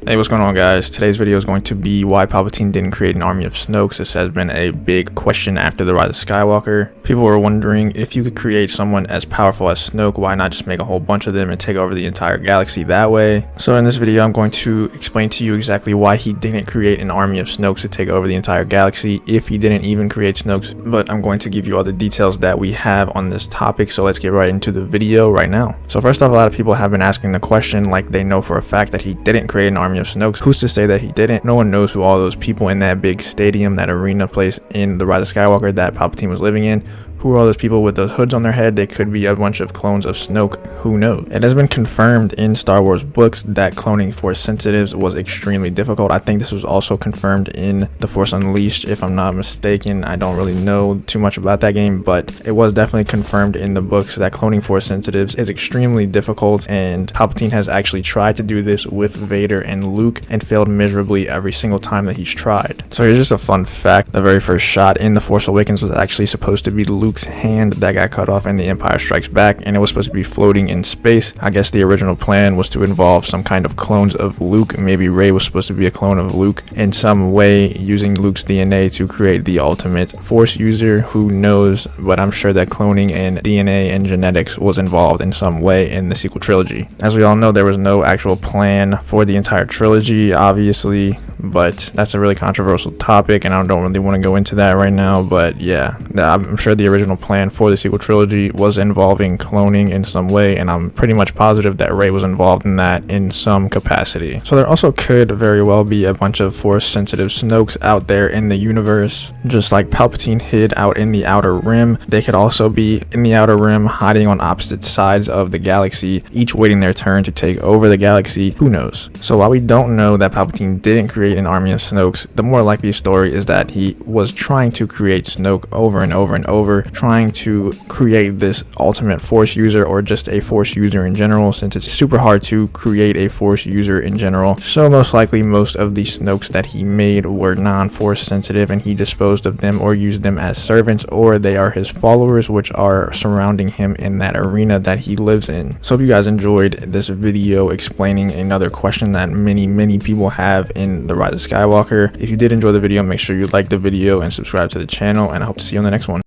Hey, what's going on, guys? Today's video is going to be why Palpatine didn't create an army of Snokes. This has been a big question after the Rise of Skywalker. People were wondering, if you could create someone as powerful as Snoke, why not just make a whole bunch of them and take over the entire galaxy that way? So in this video, I'm going to explain to you exactly why he didn't create an army of Snokes to take over the entire galaxy, if he didn't even create Snokes. But I'm going to give you all the details that we have on this topic, so let's get right into the video right now. So first off, a lot of people have been asking the question like they know for a fact that he didn't create an army of Snokes. Who's to say that he didn't? No one knows who all those people in that big stadium, that arena place in the Rise of Skywalker that Palpatine was living in. Who are all those people with those hoods on their head? They could be a bunch of clones of Snoke. Who knows? It has been confirmed in Star Wars books that cloning Force sensitives was extremely difficult. I think this was also confirmed in The Force Unleashed, if I'm not mistaken. I don't really know too much about that game, but it was definitely confirmed in the books that cloning Force sensitives is extremely difficult, and Palpatine has actually tried to do this with Vader and Luke and failed miserably every single time that he's tried. So here's just a fun fact. The very first shot in The Force Awakens was actually supposed to be Luke's hand that got cut off in The Empire Strikes Back, and it was supposed to be floating in space. I guess the original plan was to involve some kind of clones of Luke. Maybe Rey was supposed to be a clone of Luke in some way, using Luke's DNA to create the ultimate Force user. Who knows? But I'm sure that cloning and DNA and genetics was involved in some way in the sequel trilogy. As we all know, there was no actual plan for the entire trilogy, obviously, but that's a really controversial topic and I don't really want to go into that right now. But yeah, I'm sure the original plan for the sequel trilogy was involving cloning in some way, and I'm pretty much positive that Rey was involved in that in some capacity. So there also could very well be a bunch of Force sensitive Snokes out there in the universe, just like Palpatine hid out in the Outer Rim. They could also be in the Outer Rim, hiding on opposite sides of the galaxy, each waiting their turn to take over the galaxy. Who knows? So while we don't know that Palpatine didn't create an army of Snokes, the more likely story is that he was trying to create Snoke over and over and over, trying to create this ultimate Force user, or just a Force user in general, since it's super hard to create a Force user in general. So most likely most of the Snokes that he made were non-Force sensitive, and he disposed of them or used them as servants, or they are his followers, which are surrounding him in that arena that he lives in. So if you guys enjoyed this video explaining another question that many people have in the Rise of Skywalker, if you did enjoy the video, make sure you like the video and subscribe to the channel, and I hope to see you on the next one.